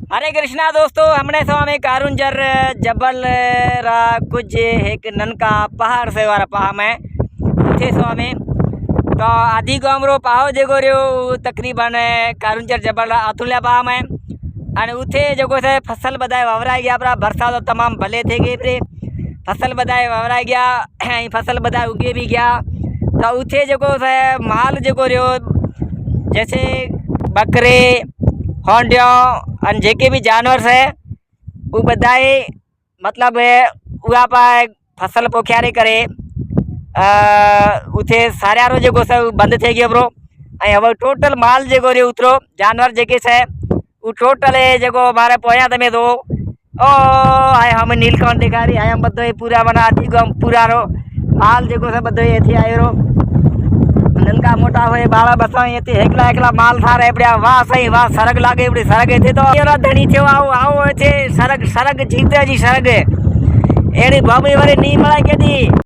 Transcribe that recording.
हरे कृष्णा दोस्तों, हमने स्वामी कारुंजर जबल रा कुछ एक ननका पहाड़ से वाला पहा में उठे स्वामी तो आधी गामरो पाहो जगो रो तकरीबन कारुंजर जबल अतुल्या पहा में अने उठे जगो से फसल बधाए ववराई गया। अपना बरसात तो तमाम भले थे गए थे, फसल बधाए ववराई गया, फसल बधाए उगे भी गया। तो उठे जगो से माल जगो रो जैसे बकरे होंडिया अन जेके भी जानवर है वो बधाए मतलब उहा पर फसल पोख्यारे करे उथे सारा जो से बंद थे गयो ब्रो। हवे टोटल माल जो रे उतरो जानवर जेके से वो टोटल जो मारे पोया तमे दो ओ आए हम नीलकंठ दिखा रही आए हम बधो पूरा बना पूरा रो माल जो से बधो एथी आयो ननका मोटा हुए बाड़ा बसा एथी एकला एकला माल था रे पड़या। वाह सही वाह सरग लागे पड़ी सरग एथी तो एरा धणी थयो आओ आओ एथी सरग सरग जीते जी सरग एड़ी भाभी वाली नी मळा केदी।